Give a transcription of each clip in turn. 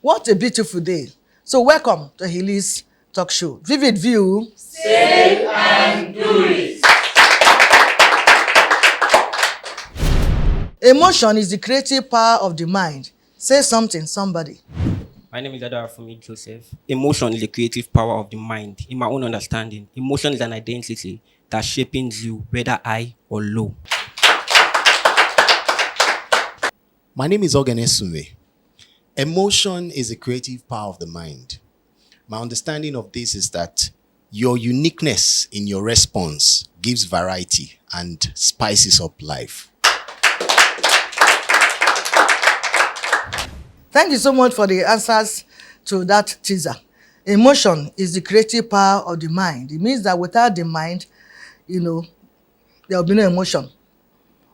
What a beautiful day. So welcome to Ehiliz Talk Show. Vivid view. Say and do it. Emotion is the creative power of the mind. Say something, somebody. My name is Adarafumi Joseph. Emotion is the creative power of the mind. In my own understanding, emotion is an identity that shapes you, whether high or low. My name is Oganesunwe. Emotion is a creative power of the mind. My understanding of this is that your uniqueness in your response gives variety and spices up life. Thank you so much for the answers to that teaser. Emotion is the creative power of the mind. It means that without the mind, there will be no emotion.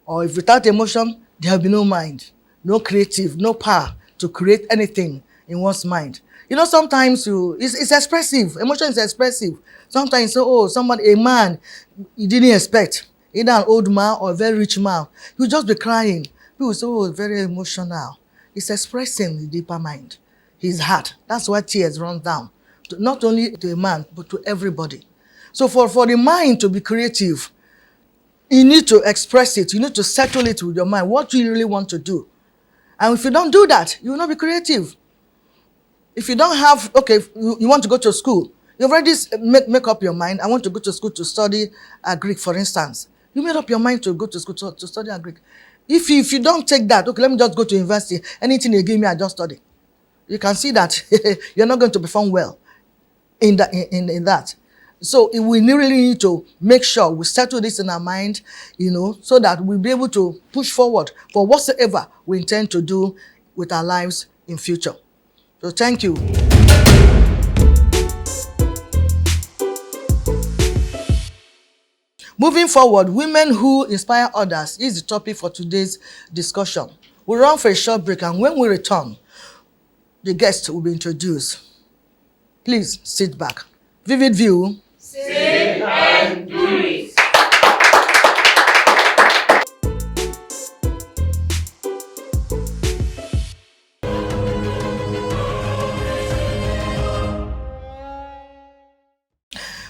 Or if without emotion, there will be no mind, no creative, no power to create anything in one's mind. Sometimes it's expressive. Emotion is expressive. Sometimes a man you didn't expect, either an old man or a very rich man, he'll just be crying. People say, very emotional. It's expressing the deeper mind, his heart. That's why tears run down, not only to a man, but to everybody. So for the mind to be creative, you need to express it. You need to settle it with your mind, what you really want to do. And if you don't do that, you will not be creative. If you don't have, you want to go to school, you've already make up your mind, I want to go to school to study Greek, for instance. You made up your mind to go to school to study Greek. If you don't take that, let me just go to university, anything they give me, I just study. You can see that you're not going to perform well in that. So we really need to make sure we settle this in our mind, so that we'll be able to push forward for whatsoever we intend to do with our lives in future. So thank you. Moving forward, women who inspire others is the topic for today's discussion. We'll run for a short break, and when we return, the guests will be introduced. Please sit back. Vivid view. Say and do it.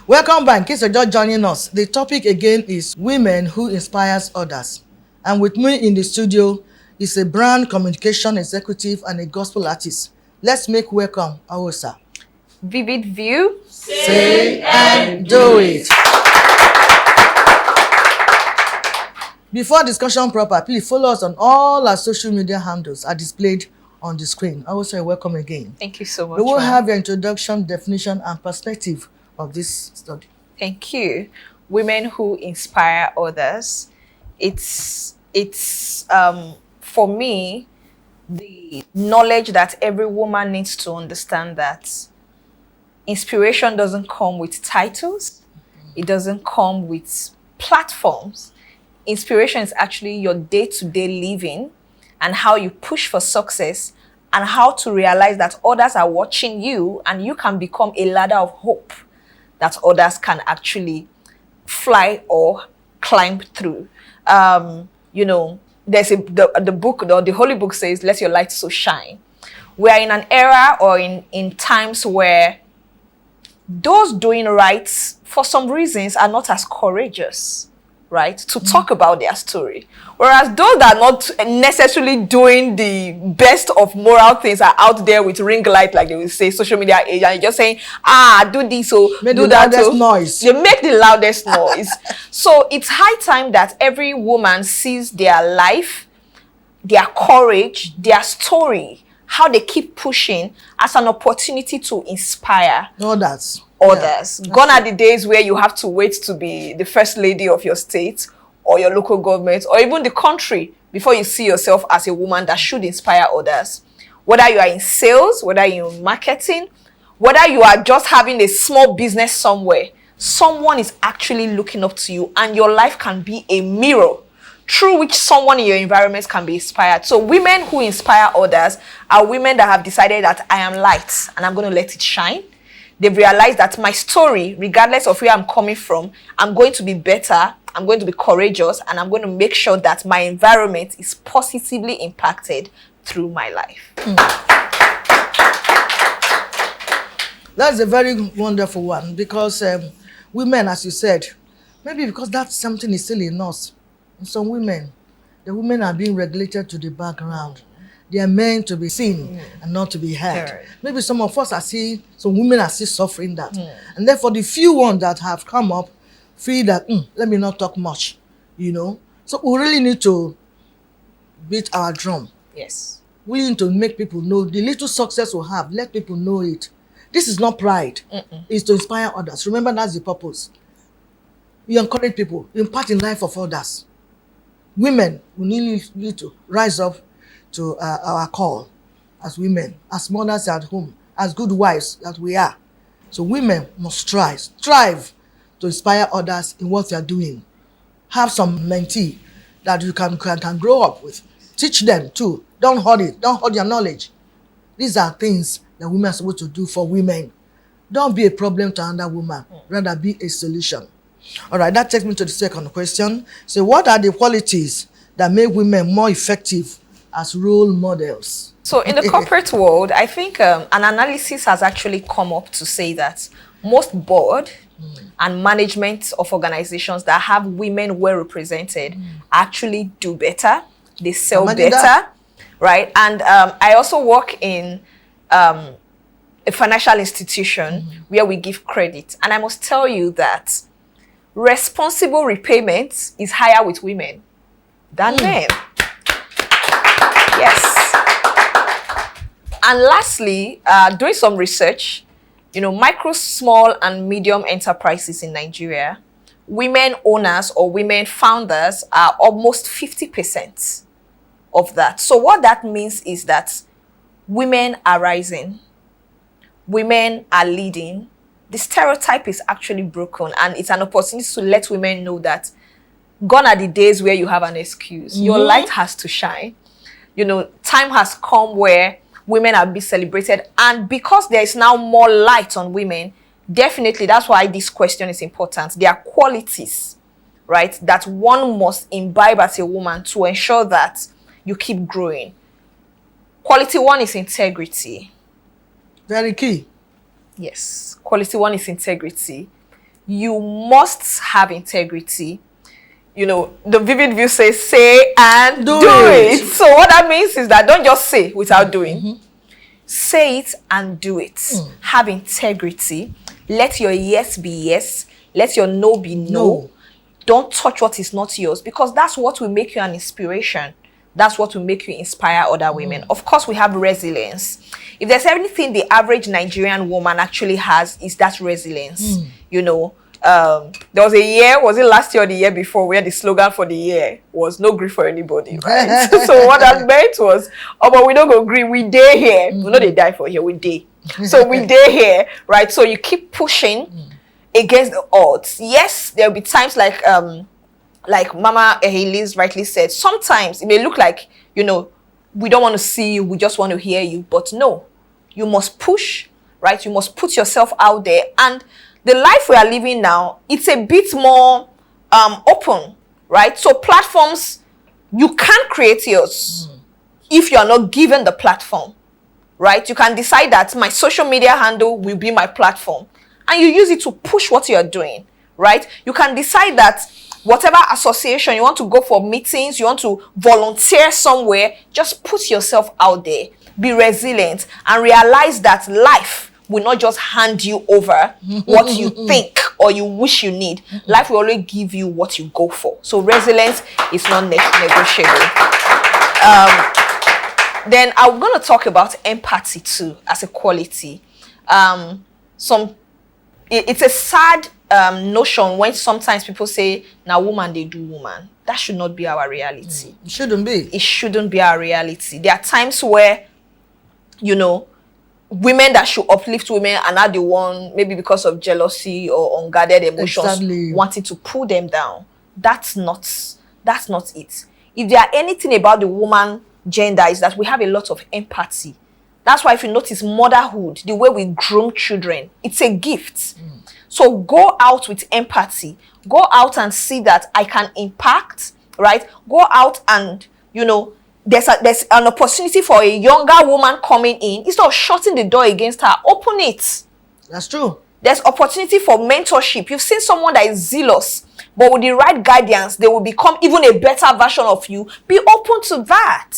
Welcome back. In case you're just joining us, the topic again is women who inspires others. And with me in the studio is a brand communication executive and a gospel artist. Let's make welcome Awosa. Vivid view. Say and do it. Before discussion proper, please follow us on all our social media handles are displayed on the screen. Awosa, welcome again. Thank you so much. We will have your introduction, definition, and perspective of this study. Thank you. Women who inspire others. It's for me, the knowledge that every woman needs to understand that inspiration doesn't come with titles. It doesn't come with platforms. Inspiration is actually your day-to-day living and how you push for success and how to realize that others are watching you and you can become a ladder of hope that others can actually fly or climb through. There's the book, the Holy Book says, let your light so shine. We are in an era or in times where those doing right, for some reasons, are not as courageous, right, to talk about their story. Whereas those that are not necessarily doing the best of moral things are out there with ring light, like they will say, social media age, and just saying, do this, do that. Noise. They make the loudest noise. So it's high time that every woman sees their life, their courage, their story, how they keep pushing as an opportunity to inspire others. Yeah, gone are the days where you have to wait to be the first lady of your state or your local government or even the country before you see yourself as a woman that should inspire others. Whether you are in sales, whether you're in marketing, whether you are just having a small business somewhere, someone is actually looking up to you and your life can be a mirror through which someone in your environment can be inspired. So women who inspire others are women that have decided that I am light and I'm going to let it shine. They've realized that my story, regardless of where I'm coming from, I'm going to be better, I'm going to be courageous, and I'm going to make sure that my environment is positively impacted through my life. That's a very wonderful one because women, as you said, maybe because that something is still in us. In some women, the women are being regulated to the background. They are meant to be seen and not to be heard. Heard. Maybe some of us are seeing, some women are still suffering that. And therefore, the few ones that have come up feel that, let me not talk much, you know. So we really need to beat our drum. Yes. We need to make people know the little success we have, let people know it. This is not pride. It's to inspire others. Remember, that's the purpose. You encourage people, impart in life of others. Women, we need to rise up to our call as women, as mothers at home, as good wives that we are. So women must strive to inspire others in what they are doing. Have some mentee that you can grow up with. Teach them too. Don't hoard it. Don't hoard your knowledge. These are things that women are supposed to do for women. Don't be a problem to another woman. Rather be a solution. All right, that takes me to the second question. So what are the qualities that make women more effective as role models? So in the corporate world, I think an analysis has actually come up to say that most board and management of organizations that have women well represented actually do better. They sell Imagine better, that. right? And I also work in a financial institution where we give credit. And I must tell you that responsible repayment is higher with women than men. Yes. And lastly, doing some research, you know, micro, small, and medium enterprises in Nigeria, women owners or women founders are almost 50% of that. So what that means is that women are rising, women are leading. The stereotype is actually broken, and it's an opportunity to let women know that gone are the days where you have an excuse. Your light has to shine. You know, time has come where women are being celebrated, and because there is now more light on women, definitely that's why this question is important. There are qualities, right, that one must imbibe as a woman to ensure that you keep growing. Quality one is integrity. Very key. Yes, quality one is integrity. You must have integrity. You know, the Vivid View says, say and do it. So what that means is that don't just say without doing. Say it and do it. Have integrity. Let your yes be yes. Let your no be no. Don't touch what is not yours, because that's what will make you an inspiration. That's what will make you inspire other women. Of course, we have resilience. If there's anything the average Nigerian woman actually has, is that resilience. You know, there was a year, was it last year or the year before, where the slogan for the year was no grief for anybody, right? So what that meant was, oh, but we don't go grief, we day here. We know they die for here, we day. So we day here, right? So you keep pushing against the odds. Yes, there'll be times like Mama Ehiliz rightly said, sometimes it may look like, you know, we don't want to see you, we just want to hear you. But no, you must push, right? You must put yourself out there. And the life we are living now, it's a bit more open, right? So platforms, you can't create yours if you are not given the platform, right? You can decide that my social media handle will be my platform, and you use it to push what you are doing, right? You can decide that whatever association you want to go for meetings, you want to volunteer somewhere, just put yourself out there, be resilient, and realize that life will not just hand you over what you think or you wish you need. Life will always give you what you go for. So resilience is not negotiable. Then I'm going to talk about empathy too as a quality. It's a sad notion when sometimes people say, now woman, they do woman. That should not be our reality. It shouldn't be. It shouldn't be our reality. There are times where, you know, women that should uplift women are not the one, maybe because of jealousy or unguarded emotions, wanting to pull them down. That's not it. If there are anything about the woman gender, is that we have a lot of empathy. That's why if you notice motherhood, the way we groom children, it's a gift. So go out with empathy. Go out and see that I can impact, right? Go out and, you know, there's an opportunity for a younger woman coming in. Instead of shutting the door against her, open it. That's true. There's opportunity for mentorship. You've seen someone that is zealous, but with the right guidance, they will become even a better version of you. Be open to that,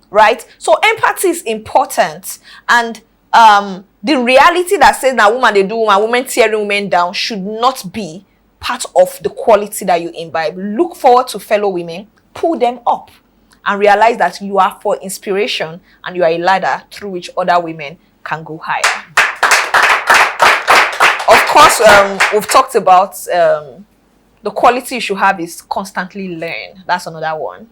right? So empathy is important. And the reality that says that woman, they do women tearing women down should not be part of the quality that you imbibe. Look forward to fellow women, pull them up, and realize that you are for inspiration and you are a ladder through which other women can go higher. Of course, we've talked about the quality you should have is constantly learn. That's another one.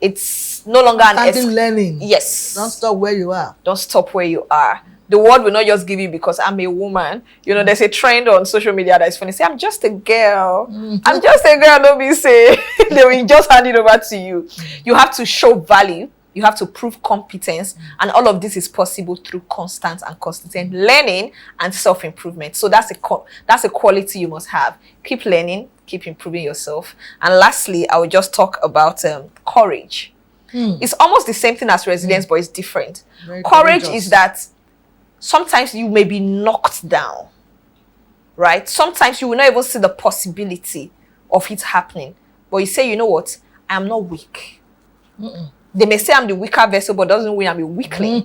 It's no longer Constantly learning. Yes. Don't stop where you are. Don't stop where you are. The word will not just give you because I'm a woman. You know, there's a trend on social media that is funny. Say, I'm just a girl. I'm just a girl. Don't be say. They will just hand it over to you. You have to show value. You have to prove competence. And all of this is possible through constant and consistent learning and self-improvement. So that's a quality you must have. Keep learning. Keep improving yourself. And lastly, I will just talk about courage. It's almost the same thing as resilience, but it's different. Very Courage courageous. is that sometimes you may be knocked down, right? Sometimes you will not even see the possibility of it happening. But you say, you know what? I am not weak. They may say I'm the weaker vessel, but doesn't mean I'm a weakling.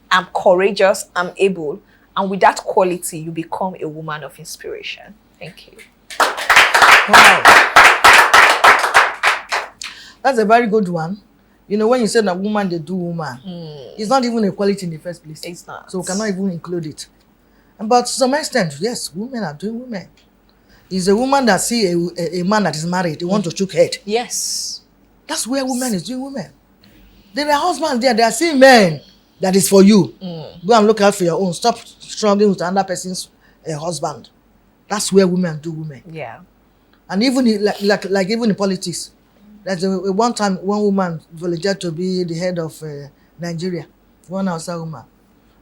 I'm courageous. I'm able. And with that quality, you become a woman of inspiration. Thank you. Wow. That's a very good one. You know, when you say that woman, they do woman, it's not even a quality in the first place. It's not. So we cannot even include it. But to some extent, yes, women are doing women. It's a woman that see a man that is married, they want to choke head. Yes. That's where women is doing women. There are husbands there, they are seeing men that is for you. Go and look out for your own. Stop struggling with another person's husband. That's where women do women. Yeah. And even like even in politics, there's one time one woman volunteered to be the head of Nigeria, one outside woman.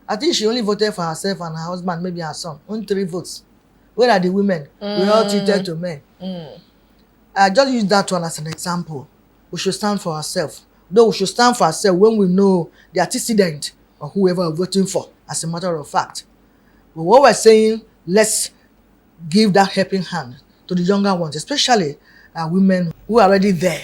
I think she only voted for herself and her husband, maybe her son. Only 3 votes. Where are the women? We all treated to men. I just use that one as an example. We should stand for ourselves. Though we should stand for ourselves when we know the antecedent of whoever we're voting for, as a matter of fact. But what we're saying, let's give that helping hand to the younger ones, especially women who are already there.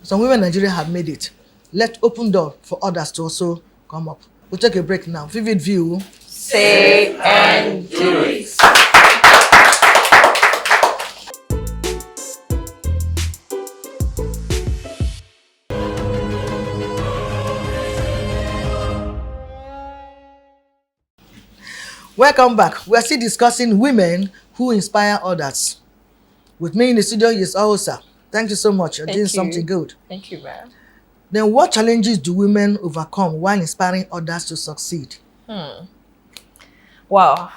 Some women in Nigeria have made it. Let's open door for others to also come up. We'll take a break now. Vivid View. Say and do it. Welcome back. We are still discussing women who inspire others. With me in the studio is Osa. Thank you so much. You're doing something good. Thank you, ma'am. Then what challenges do women overcome while inspiring others to succeed? Wow.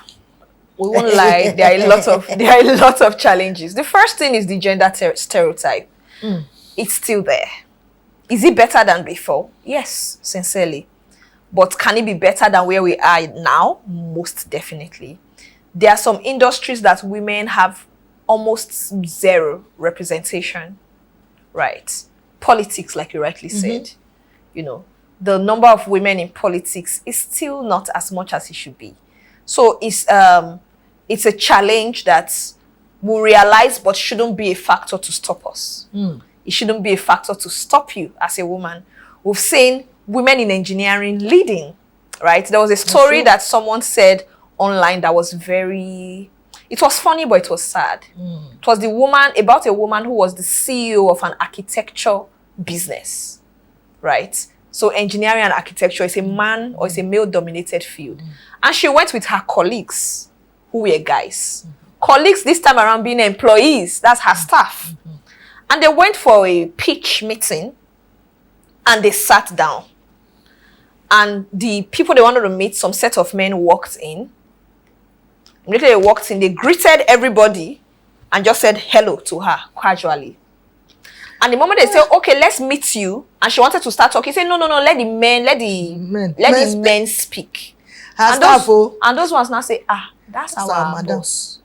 We won't lie, there are a lot of challenges. The first thing is the gender stereotype. It's still there. Is it better than before? Yes, sincerely. But can it be better than where we are now? Most definitely. There are some industries that women have almost zero representation, right? Politics, like you rightly said, you know, the number of women in politics is still not as much as it should be. So it's a challenge that we'll realize but shouldn't be a factor to stop us. It shouldn't be a factor to stop you as a woman. We've seen women in engineering leading, right? There was a story that someone said online that was it was funny, but it was sad. It was about a woman who was the CEO of an architecture business, right? So engineering and architecture is a man or it's a male-dominated field. And she went with her colleagues, who were guys. Colleagues this time around being employees, that's her staff. And they went for a pitch meeting and they sat down. And the people they wanted to meet, some set of men walked in. Immediately they walked in, they greeted everybody and just said hello to her casually. And the moment they said, okay, let's meet you, and she wanted to start talking, he said, no, let the men speak. And those ones now say, that's our boss.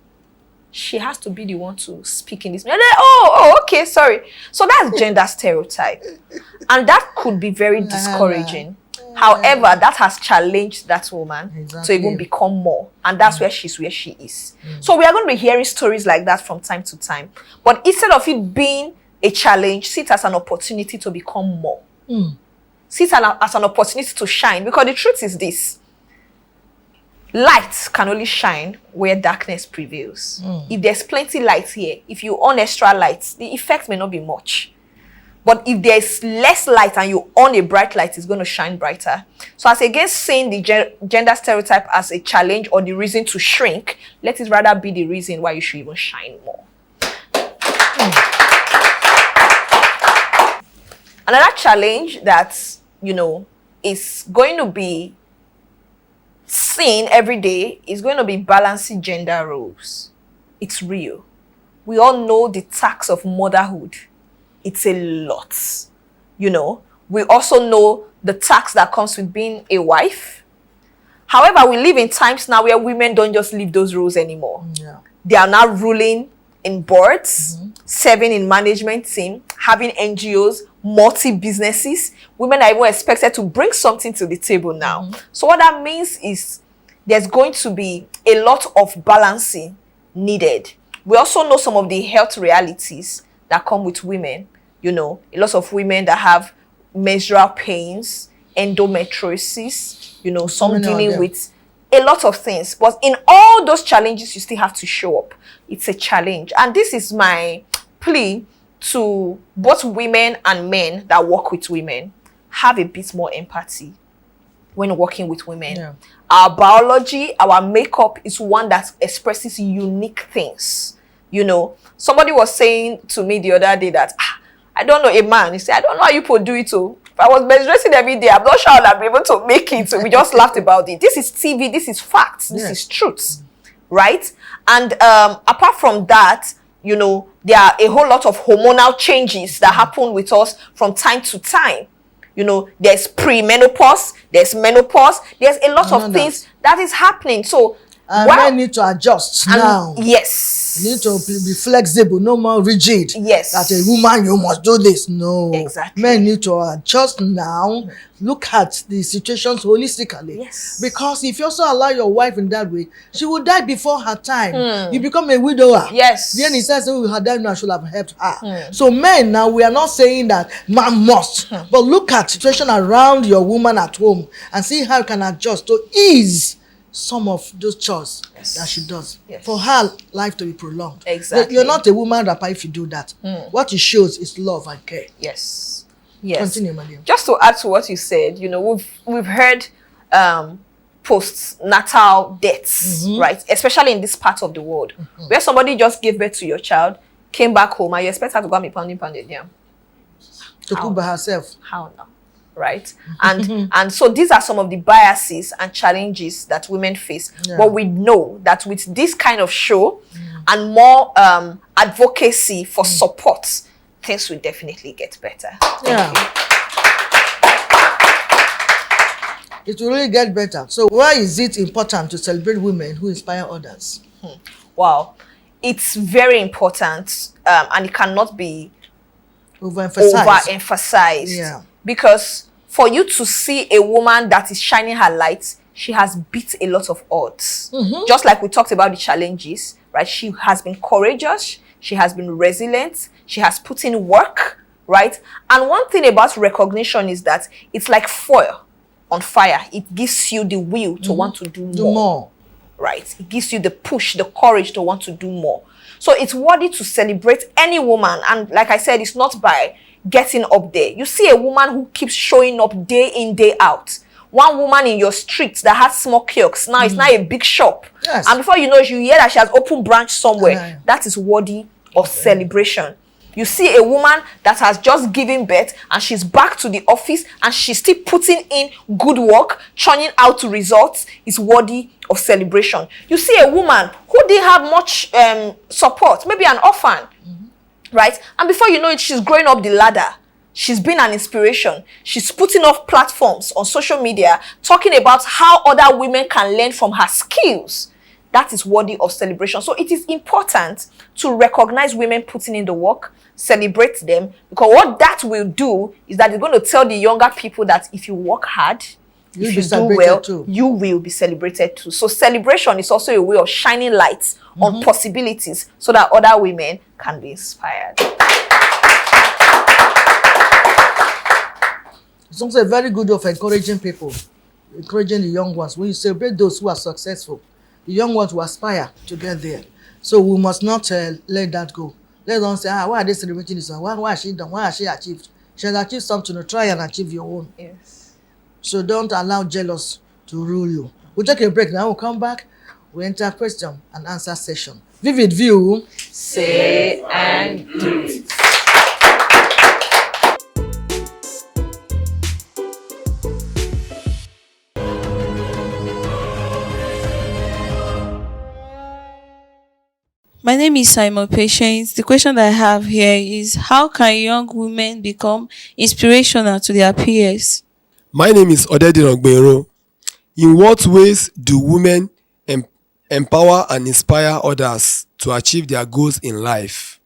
She has to be the one to speak in this. And they're, okay, sorry. So that's gender stereotype. And that could be very discouraging. However, that has challenged that woman to Exactly. even become more. And that's where she is. So we are going to be hearing stories like that from time to time. But instead of it being a challenge, see it as an opportunity to become more. See it as an opportunity to shine. Because the truth is this. Light can only shine where darkness prevails. If there's plenty light here, if you on extra light, the effect may not be much. But if there's less light and you on a bright light, it's going to shine brighter. So as against saying the gender stereotype as a challenge or the reason to shrink, let it rather be the reason why you should even shine more. Another challenge that, is going to be seen every day is going to be balancing gender roles. It's real. We all know the tax of motherhood. It's a lot. We also know the tax that comes with being a wife. However, we live in times now where women don't just live those roles anymore. Yeah. They are now ruling in boards, serving in management team, having NGOs, multi-businesses. Women are even expected to bring something to the table now. So what that means is there's going to be a lot of balancing needed. We also know some of the health realities that come with women. A lot of women that have menstrual pains, endometriosis, some Many of dealing them. with a lot of things. But in all those challenges, you still have to show up. It's a challenge. And this is my plea to both women and men that work with women. Have a bit more empathy when working with women. Yeah. Our biology, our makeup is one that expresses unique things. Somebody was saying to me the other day that, I don't know, a man, he said, I don't know how you could do it too. If I was menstruating every day, I'm not sure I'll be able to make it. So we just laughed about it. This is TV, this is facts, this is truth, right? And apart from that, there are a whole lot of hormonal changes that happen with us from time to time. There's premenopause, there's menopause, there's a lot of things that is happening. So Men need to adjust now. Yes. You need to be flexible, no more rigid. Yes. That a woman, you must do this. No. Exactly. Men need to adjust now. Look at the situations holistically. Yes. Because if you also allow your wife in that way, she will die before her time. You become a widower. Yes. Then he says, oh, her died now, I should have helped her. So men, now we are not saying that man must. But look at situation around your woman at home and see how you can adjust to ease some of those chores that she does for her life to be prolonged. Exactly. You're not a woman rapper if you do that. What it shows is love and care. Yes. Continue, Maria. Just to add to what you said, we've heard postnatal deaths, right? Especially in this part of the world, where somebody just gave birth to your child, came back home, and you expect her to go and be pounding yam. To cook by herself. How now? Right? And so these are some of the biases and challenges that women face. But we know that with this kind of show and more advocacy for support, things will definitely get better. It will really get better. So why is it important to celebrate women who inspire others? Wow. It's very important, and it cannot be Overemphasized. overemphasized. Because for you to see a woman that is shining her light, she has beat a lot of odds. Just like we talked about the challenges, right? She has been courageous. She has been resilient. She has put in work, right? And one thing about recognition is that it's like fire on fire. It gives you the will to want to do more. Right? It gives you the push, the courage to want to do more. So it's worthy to celebrate any woman. And like I said, it's not by getting up there. You see a woman who keeps showing up day in, day out. One woman in your street that has small kiosks. Now it's not a big shop. Yes. And before you know it, you hear that she has open branch somewhere. That is worthy of celebration. You see a woman that has just given birth and she's back to the office and she's still putting in good work, churning out results, is worthy of celebration. You see a woman who didn't have much support, maybe an orphan, right? And before you know it, she's growing up the ladder. She's been an inspiration. She's putting off platforms on social media, talking about how other women can learn from her skills. That is worthy of celebration. So it is important to recognize women putting in the work, celebrate them, because what that will do is that it's going to tell the younger people that if you work hard, You'll if be you do celebrated well, too. you will be celebrated too. So celebration is also a way of shining lights on possibilities so that other women can be inspired. It's also a very good way of encouraging people, encouraging the young ones. When you celebrate those who are successful, the young ones will aspire to get there. So we must not let that go. Let them say, why are they celebrating this one? Why has she done? Why has she achieved? She has achieved something. To try and achieve your own. Yes. So don't allow jealous to rule you. We'll take a break now. We'll come back. We'll enter question and answer session. Vivid view. Say and do it. My name is Simon Patience. The question that I have here is, how can young women become inspirational to their peers? My name is Odedin Ogbero. In what ways do women empower and inspire others to achieve their goals in life?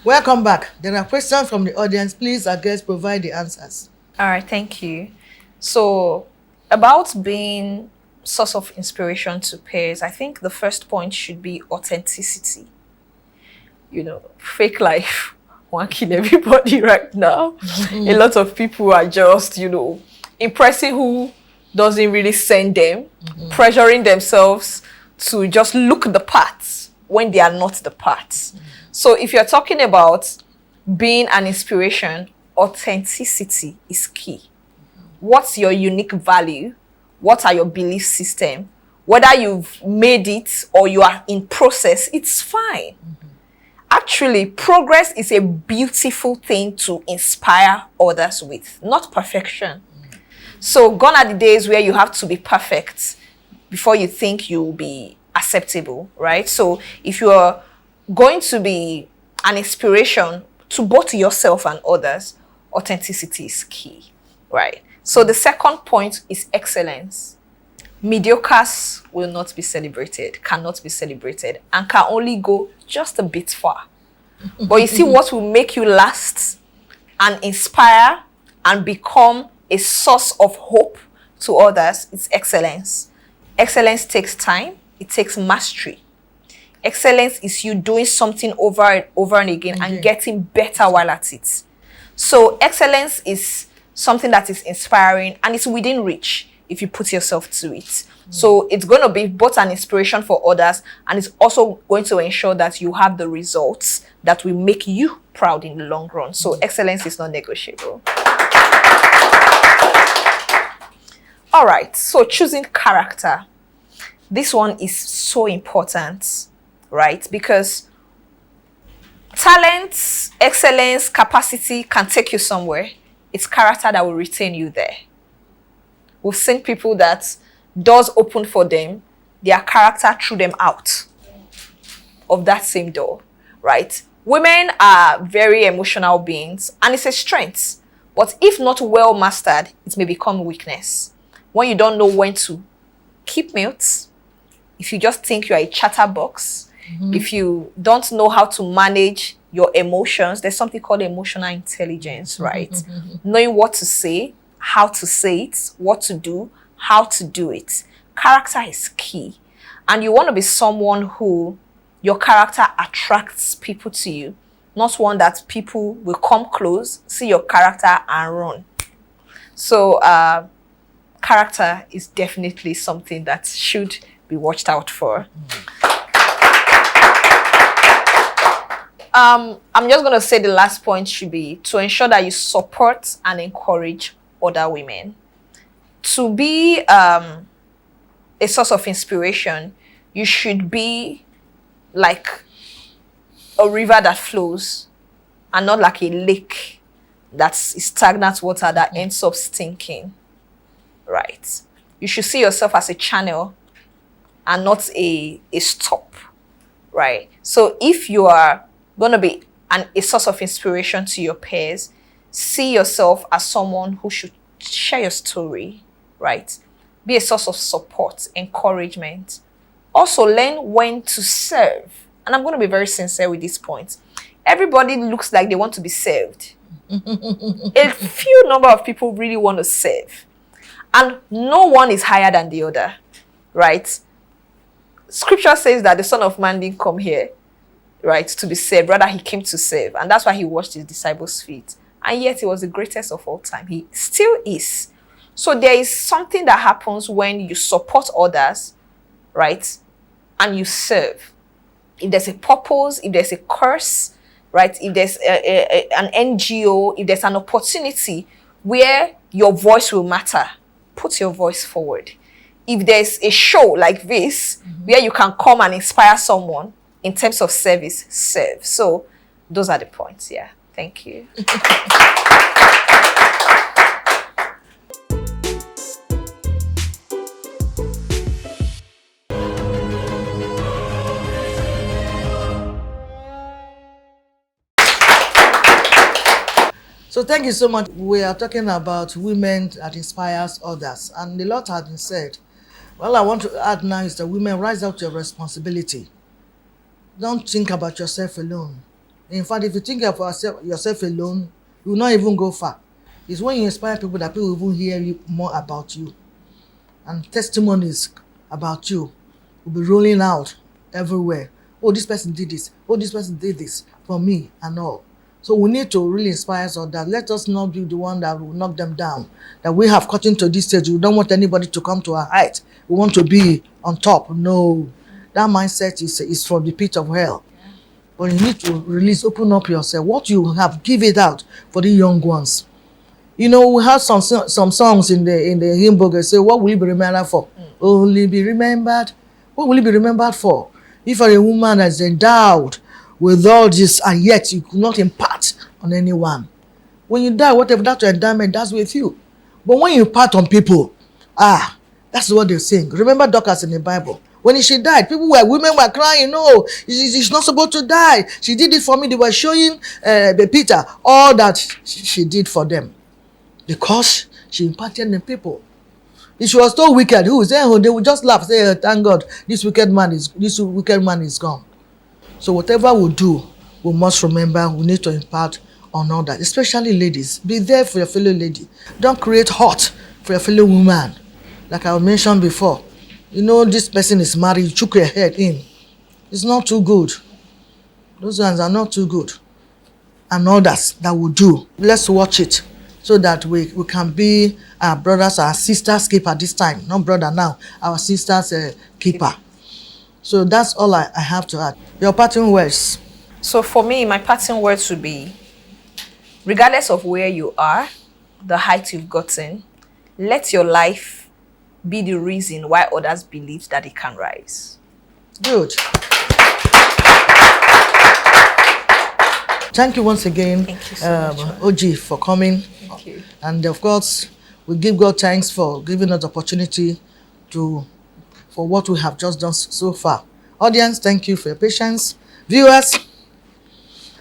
Welcome back. There are questions from the audience. Please, our guests, provide the answers. All right, thank you. So, about being source of inspiration to peers, I think the first point should be authenticity. You know, fake life won't kill everybody right now. A lot of people are just, impressing who doesn't really send them, pressuring themselves to just look the parts when they are not the parts. So if you're talking about being an inspiration, authenticity is key. What's your unique value? What are your belief system? Whether you've made it or you are in process, it's fine. Actually, progress is a beautiful thing to inspire others with, not perfection. So gone are the days where you have to be perfect before you think you'll be acceptable, right? So if you are going to be an inspiration to both yourself and others, authenticity is key, right? So the second point is excellence. Mediocres will not be celebrated, cannot be celebrated, and can only go just a bit far. But you see, what will make you last and inspire and become a source of hope to others is excellence. Excellence takes time. It takes mastery. Excellence is you doing something over and over and again and getting better while at it. So excellence is something that is inspiring and it's within reach if you put yourself to it. So it's going to be both an inspiration for others and it's also going to ensure that you have the results that will make you proud in the long run. So excellence is not negotiable. All right, so choosing character. This one is so important, right? Because talent, excellence, capacity can take you somewhere. It's character that will retain you there. We've seen people that doors open for them, their character threw them out of that same door, right? Women are very emotional beings and it's a strength. But if not well mastered, it may become weakness. When you don't know when to keep mute, if you just think you are a chatterbox, if you don't know how to manage your emotions, there's something called emotional intelligence, right? Knowing what to say, how to say it, what to do, how to do it. Character is key. And you want to be someone who your character attracts people to you, not one that people will come close, see your character and run. So character is definitely something that should be watched out for. I'm just going to say the last point should be to ensure that you support and encourage other women. To be a source of inspiration, you should be like a river that flows and not like a lake that's stagnant water that ends up stinking, right? You should see yourself as a channel and not a stop, right? So if you are going to be a source of inspiration to your peers, see yourself as someone who should share your story, right? Be a source of support, encouragement. Also learn when to serve. And I'm going to be very sincere with this point. everybody looks like they want to be served. A few number of people really want to serve. And no one is higher than the other, right? Scripture says that the Son of Man didn't come here, right, to be served. Rather, he came to serve. And that's why he washed his disciples' feet. And yet, he was the greatest of all time. He still is. So there is something that happens when you support others, right, and you serve. If there's a purpose, if there's a curse, right, if there's an NGO, if there's an opportunity where your voice will matter, put your voice forward. If there's a show like this, where you can come and inspire someone in terms of service, serve. So those are the points. Yeah. Thank you. So thank you so much. We are talking about women that inspires others, and a lot has been said. All I want to add now is that women, rise up to your responsibility. Don't think about yourself alone. In fact, if you think of yourself alone, you will not even go far. It's when you inspire people that people will even hear more about you. And testimonies about you will be rolling out everywhere. Oh, this person did this. Oh, this person did this for me and all. So we need to really inspire us that let us not be the one that will knock them down. That we have gotten to this stage. We don't want anybody to come to our height. We want to be on top. No. That mindset is from the pit of hell. But you need to release, open up yourself. What you have, give it out for the young ones. You know, we have some songs in the hymn book that say, what will you be remembered for? Only be remembered. What will you be remembered for? If you're a woman that's endowed with all this and yet you could not impart on anyone. When you die, whatever that your endowment does with you. But when you impart on people, that's what they're saying. Remember Dorcas in the Bible. When she died, women were crying, no, she's not supposed to die. She did it for me. They were showing Peter all that she did for them. Because she imparted in people. If she was so wicked, they would just laugh, say, thank God, this wicked man is gone. So whatever we do, we must remember we need to impart on others, especially ladies. Be there for your fellow lady. Don't create hurt for your fellow woman. Like I mentioned before, you know this person is married, you choke your head in. It's not too good. Those ones are not too good. And others that will do. Let's watch it so that we can be our brothers, our sisters' keeper this time. Not brother now, our sisters' keeper. So that's all I have to add. Your parting words. So for me, my parting words would be, regardless of where you are, the height you've gotten, let your life be the reason why others believe that it can rise. Good. Thank you once again, Thank you so much, OG, for coming. Thank you. And of course, we give God thanks for giving us the opportunity for what we have just done so far. Audience, thank you for your patience. Viewers,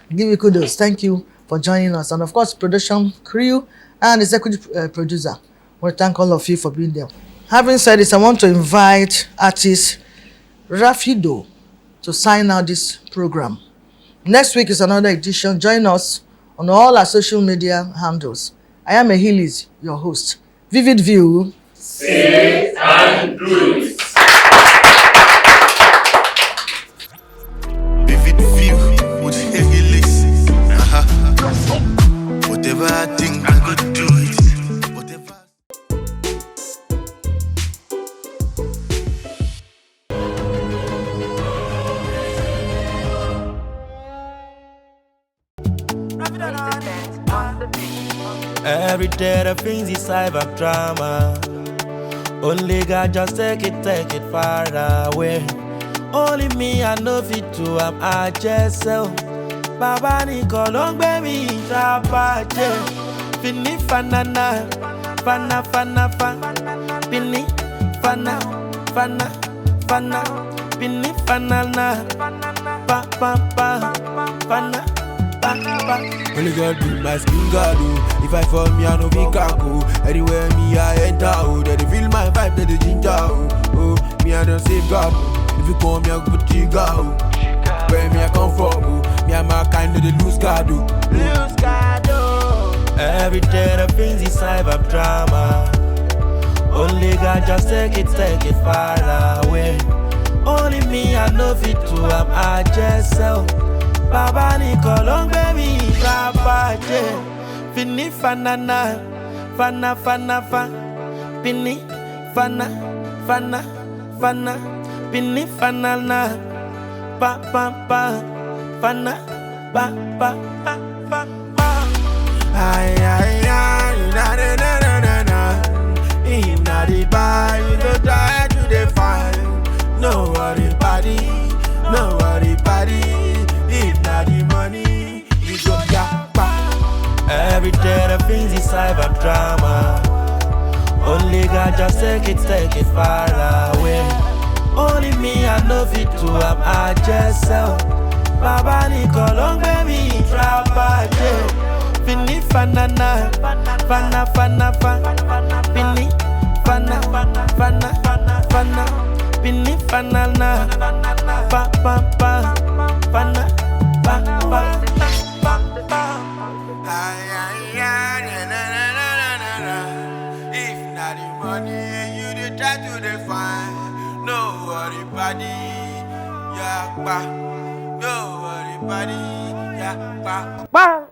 give you kudos. Thank you for joining us. And of course, production crew and executive producer. We thank all of you for being there. Having said this, I want to invite artist Rafido to sign out this program. Next week is another edition. Join us on all our social media handles. I am Ehiliz, your host. Vivid View. Say and do it. Vivid view with Ehiliz. Whatever I think, I could do it. Whatever. Every day the things is cyber drama. Only God just take it far away. Only me I know fit to I just sell. Baba Nicolong baby trapache. Fini fanana, fana fana fana. Fini fana fana fana. Fini fanana, pa pa pa fana. Only God be my skin guard. If I fall me, I know we can go. Anywhere me I enter, they feel my vibe, they ginger. Oh, me I don't save God. If you come, me I go put you go. where me I come from, oh. Me and my kind of the lose guard, oh. Lose guard, oh. Every day the things inside of drama. Only God just take it far away. Only me I know fit to I just sell. Baba Nicolong baby, Papa J. Fini fanana, fana fana fa. Pini fana, fana, fana. Pini fanana, pa pa pa. Fana, pa pa pa pa pa. Ay ay ay, na na na na na. Inna the bar, you don't try to define. No worry, buddy, no worry, buddy. Inna the money, we go yakpa. Every day the things is cyber drama. Only God just take it far away. Only me I know fit to I just sell. Baba Nicolong baby, trap a Pini fanana, fana fana fana. Pini fana fana fana. Pini fanana, pa pa pa. Fana pa pa pa pa. Ay ay ay, na na na na na. If not the money, you dey try to define. No worry, buddy, yakpa. No worry, buddy, yakpa.